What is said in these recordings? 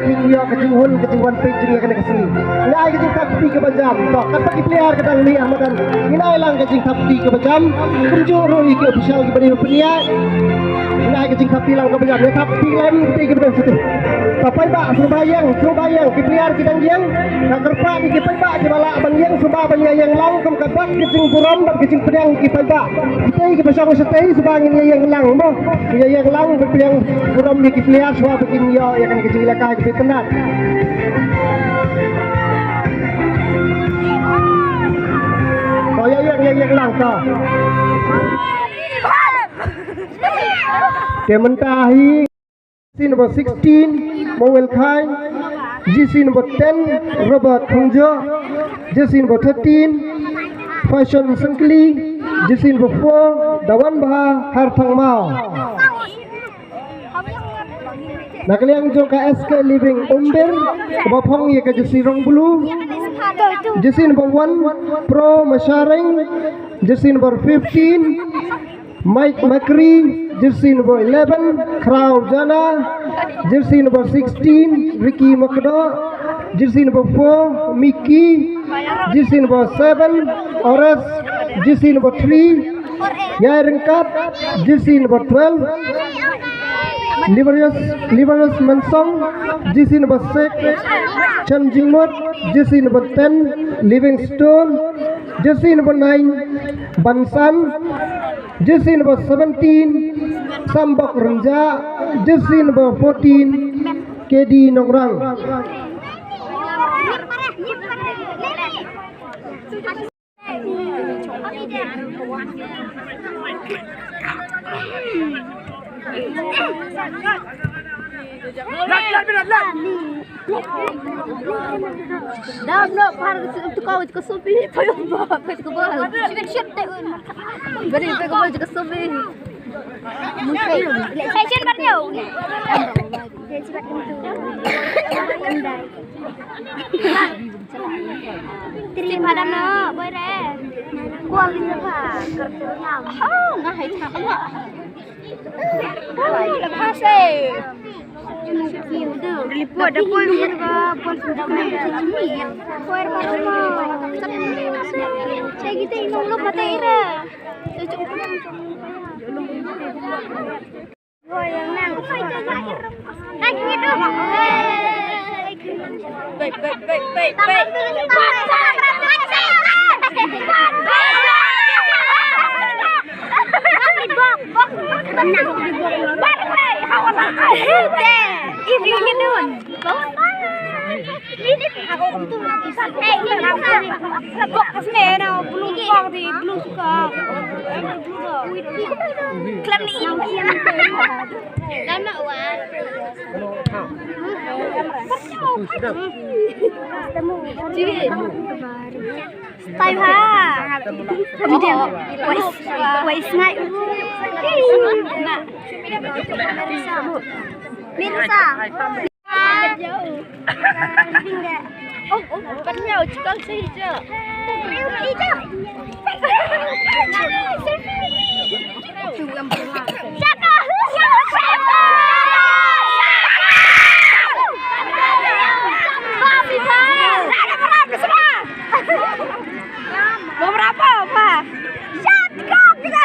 kecing yo kecing hun kecing wan pe jing kena kesini ngai kecing takti ke bajam to kan pagi pelihar kadang ni ahmadan ngai lang kecing takti ke bajam kunjur roi ke official ke bani penia ngai kecing takti lang ke bajam ya takti lem ke bajam situ sampai ba surbayang ke pelihar kita yang nak kerpa ke pai ke bala abang yang subah banya yang lang kem kadak kecing buram dan kecing pedang ke pai ba kita ke pasang setai subangin yang lang mo yang lang yang buram ni ke pelihar suah bikin yo yang kan kecing lekah ke tenat oh yang lang ka Kementahi GC number 16 Mowel Khai GC number 10 Robert Khungjo GC number 13 Fashion Sengkli GC number 4 Dawan Baha Harthang Mau Nakaliang jo ka SK Living Umbir Bapong ye ka GC Rong Bulu GC number 1 Pro Masharing GC number 15 Mike Macri, jersey number 11, Crow Jana, jersey number 16, Ricky Makdo, jersey number 4, Mickey, jersey number 7, Ores, jersey number 3, Yai Rengkat, jersey number 12, Liverius Mansong, jersey number 6, Chan Jingmot, jersey number 10, Livingstone, jersey number 9, Bansan, jersey number 17, Sambok Renja, jersey number 14, KD Nongrang. Dah nak par tu kau juga sobi payung bah juga bah. Shit beri kau juga sobi. Fashion baru. Terima dah boleh. Kuat ni apa? Kerjanya. Oh, nggak hay apa. Lepas Liput dah pun juga pun sudah ni. Kuat apa? Saya kita ingat lu kata ira. Oh yang nang. Lagi itu. Baik. Beberapa apa? Shotgun kita.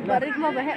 Barik mau bahek.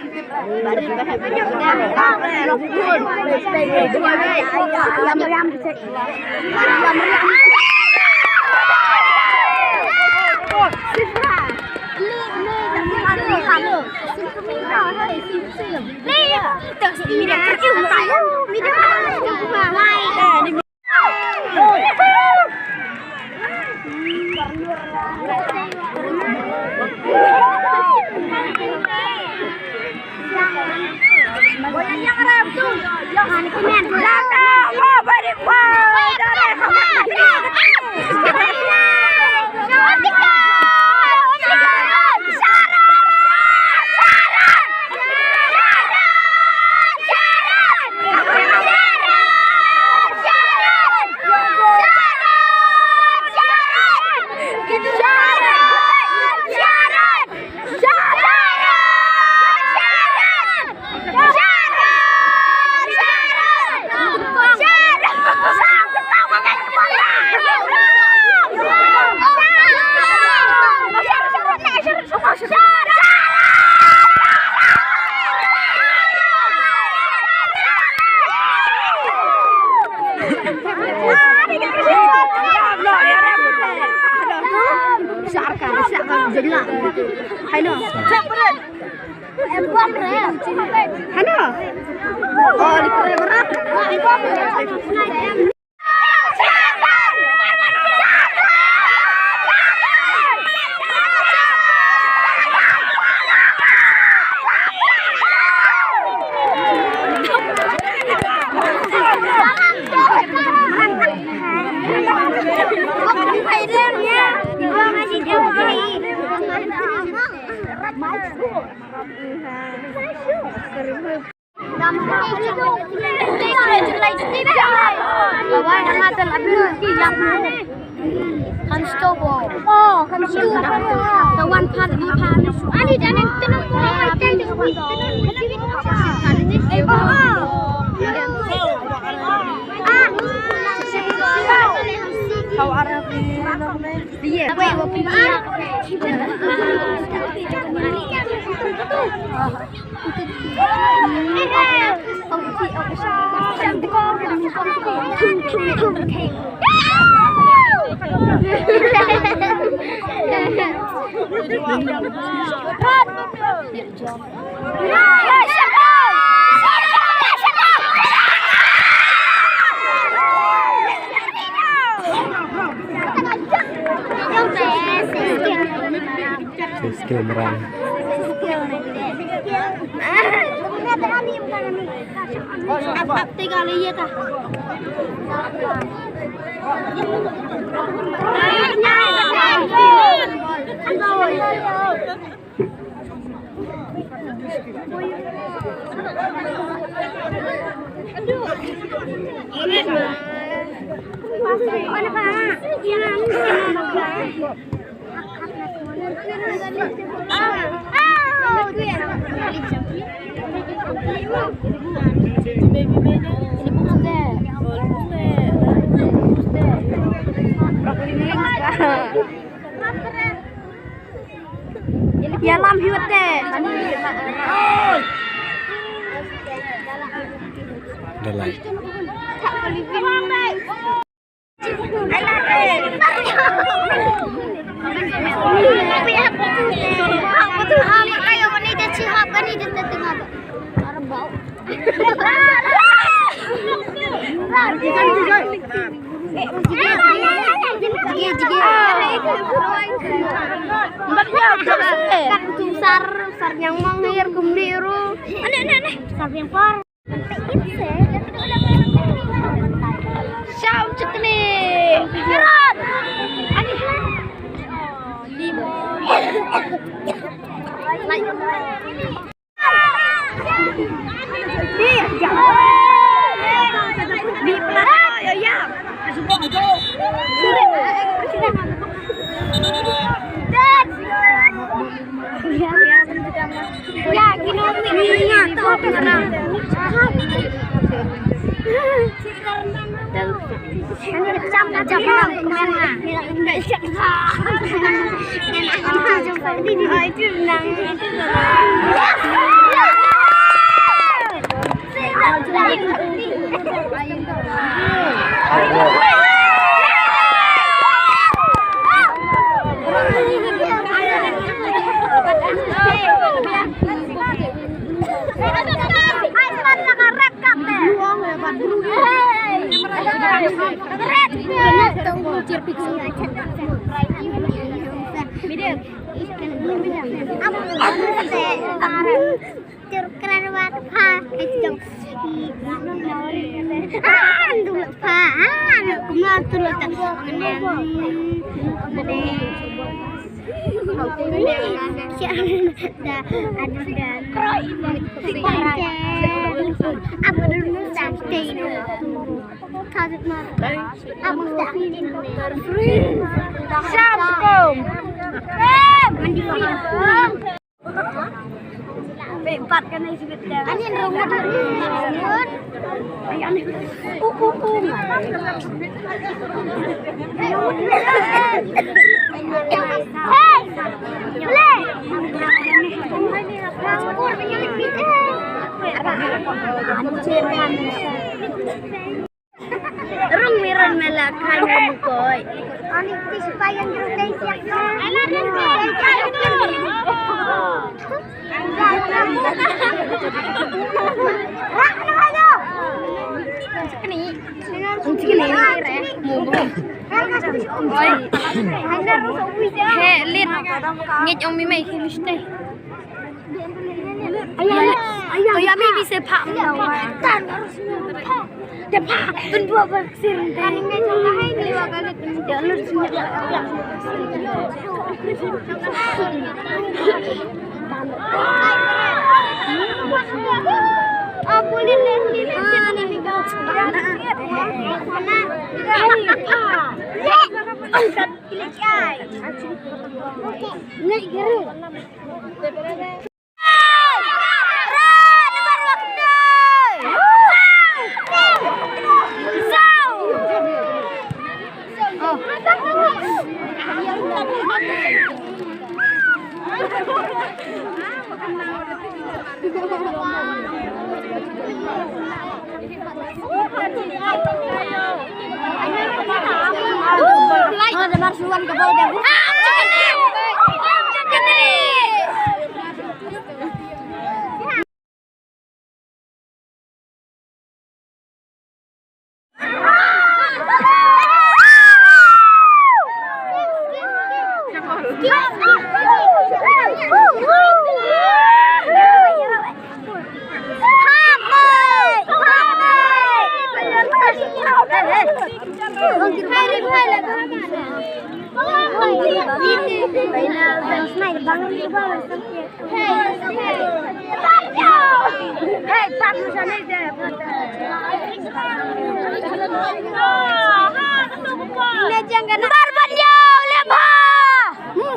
Halo. Em bom rồi. Halo. Oh, di kere berat. Em bom rồi. Skill merang. Ya lam hiut deh. Udah lah. Sar yang mangir kumdiru. Aneh. Sar yang par. Siap cetni. Gerak. Aneh. Lima. Rung miran melakhan mo koy. Ani ti supaya ng siya. Nghe ông mi mày khi đây. Ayah, ayah mi bisa pak mau. Tan harus pak. Dia pak. Tunggu apa sih? Kan ini coba hai ni wakal jalur sini. Aku lihat di sini ni kau. Angkat kilicai. Naik geru. Ada marsuan ke bawah.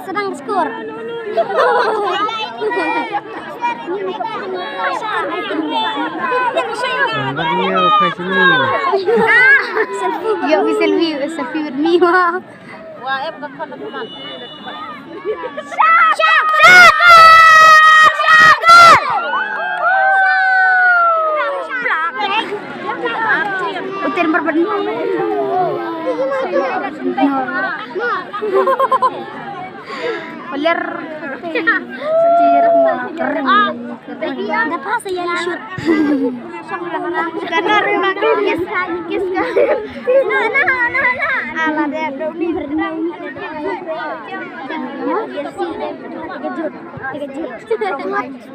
Sedang skor. Yuk selfie with me. Wah, utir berbanding. Pelir secirap malah kering. Ada apa saya shoot? Karena rumah kis. Nah. Ala dia doni berenang.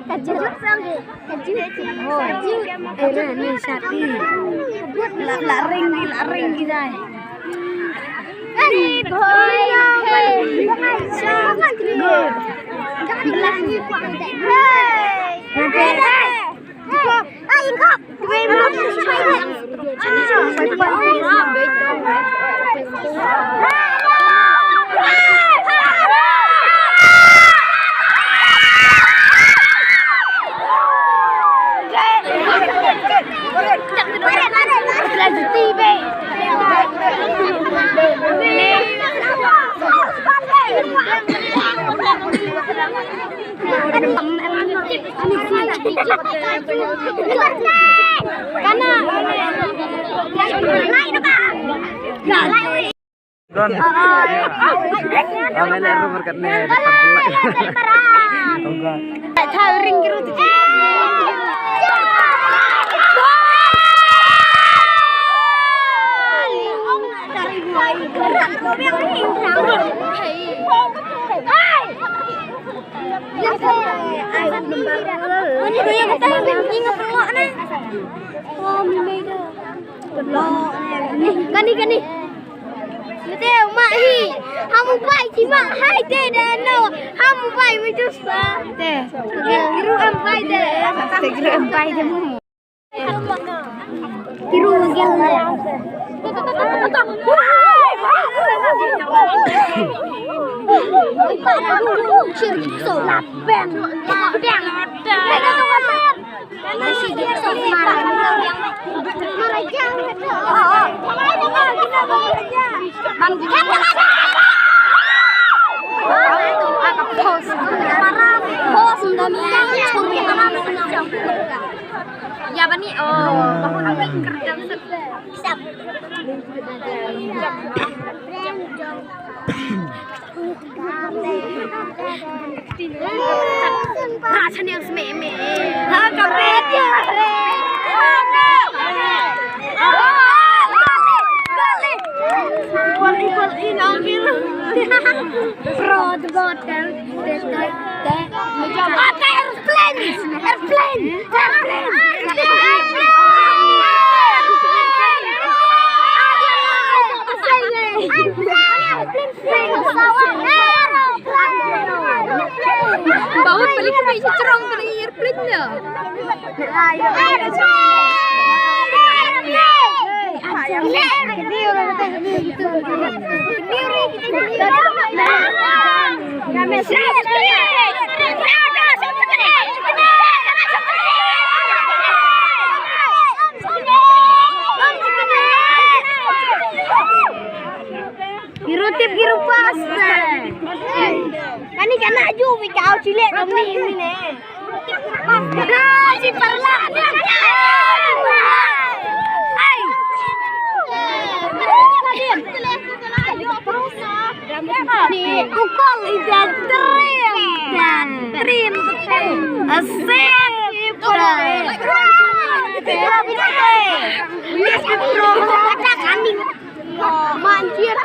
Kejut sampai. Ini sati. Laring kita. Ribhoi. Kani. Betul, mak hi. Hamu baik si mak hai teh dah no. Hamu baik macam apa? Teh. Kiru ampai deh. Kiru ampai deh mu. Kiru gel deh. Ya bani kerja Rasanya yang sememe. Karet ya. Baut balik ke meja cerong ke airplane nya. Girutip giru pas. Kan ikan aju kau cilik kami ini nih. Si perlah. Kukol ikan trim. Asik. Mancir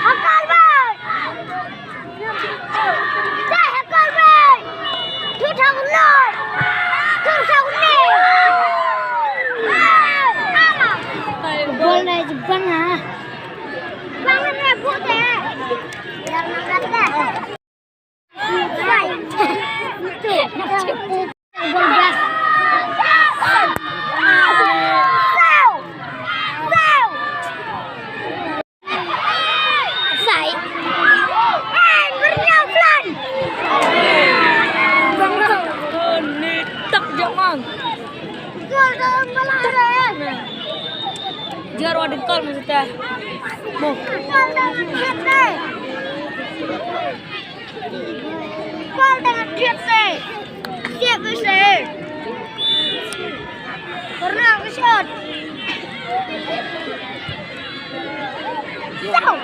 Hakal bay. Dah hakal bay. Tu thang loi. Tu thang ni. Football này chụp băng hả? Băng này buộc thế. Yang nak kata. Baik. Itu. Belas. Jar wadah kol maksudnya. Mau. Kol dengan kiat sih. Kiat sih. Pernah aku shot. Sao?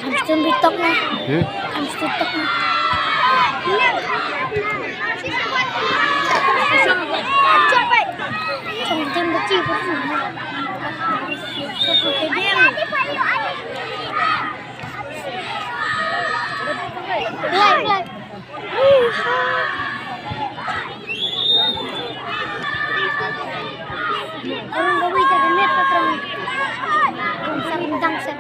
Harus cembi tok nih. Harus tutup nih. Trong một chiều có phủ cái đêm lại orang gak bisa kemet patrong kung sa bintang sa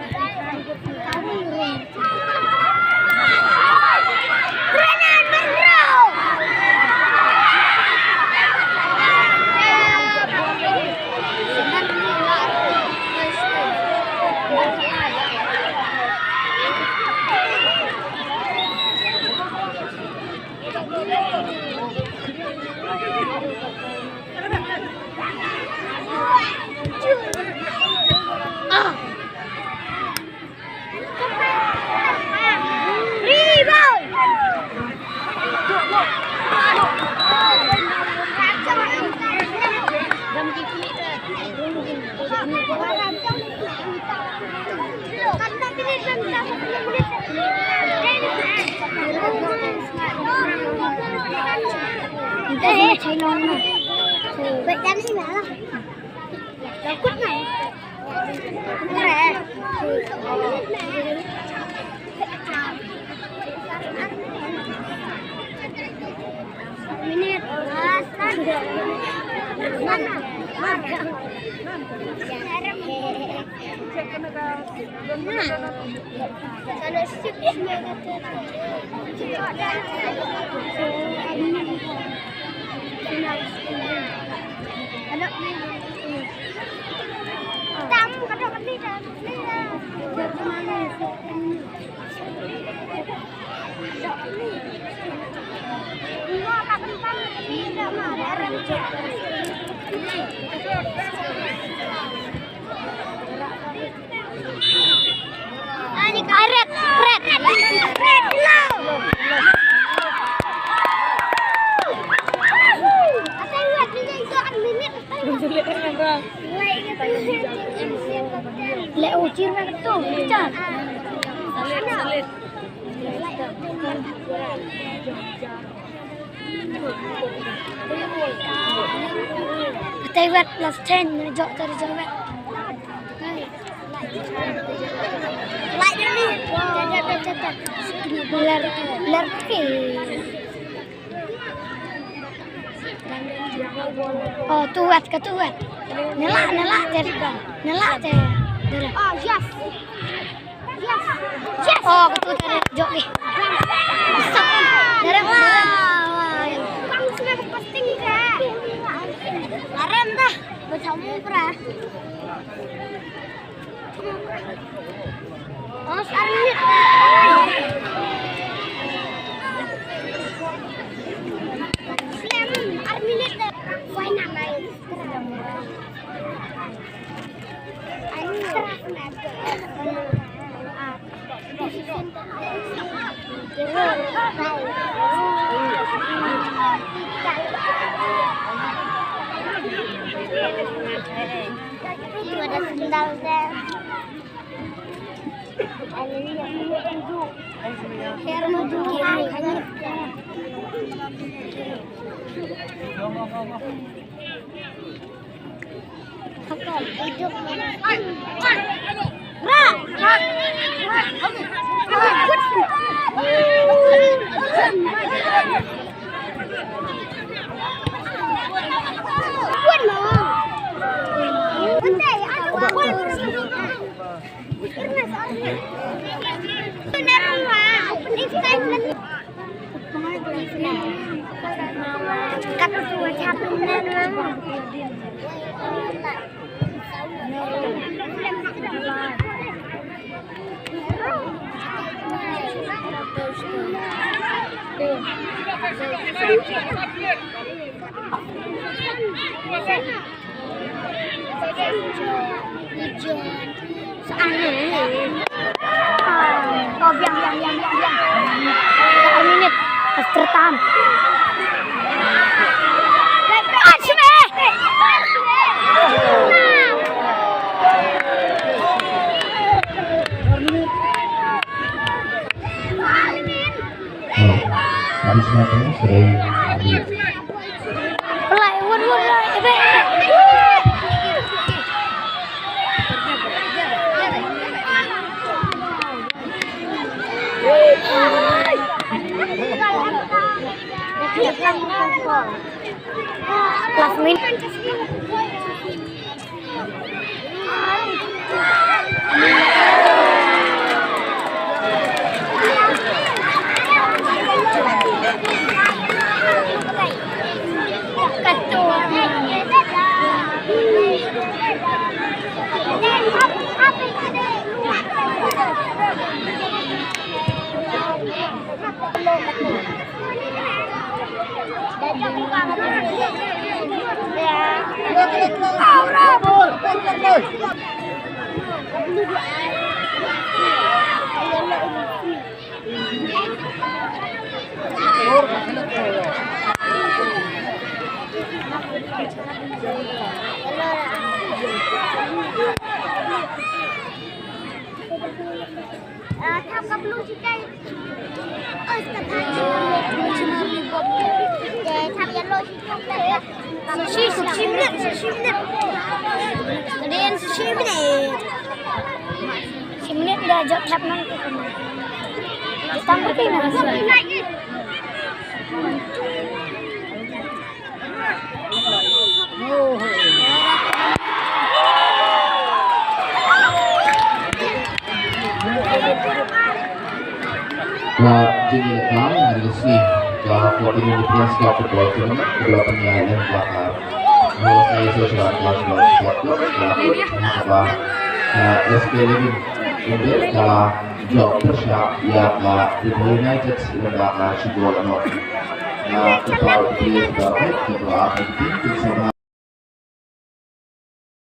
Renan Monroe. Cháy non này. Vậy đánh gì nữa? Đâu quất này. Nè. Minit. Kalau sip lẹ ucir na tu, bicara. Salit. Tewet last 10 jok dari jawet. Like dulu. Catat. Ler ke. Oh, tuat. Nelak dari bang. Nelak dari. Oh, yes. Oh, ketua dari jok ni. Darah. Bang sudah posting ke. Larem dah. Bercampur pernah. Oh, sekarang itu ada sendal deh. Ini yang maju. Hair maju kiri. Oh, biang. 1 menit. Tertahan. Habis matanya sering Last minute. Dah jawab tap nanti. Ditambah ke mana? jing lekang hari resmi ke 40 minit plus ke football tournament kedua penilaian belakang menurut saya sesuatu kelas apa SPL umbir dalam job persiap yang ribhoi United lembaga Sigurd Anor kepala pilihan terbaik kedua penting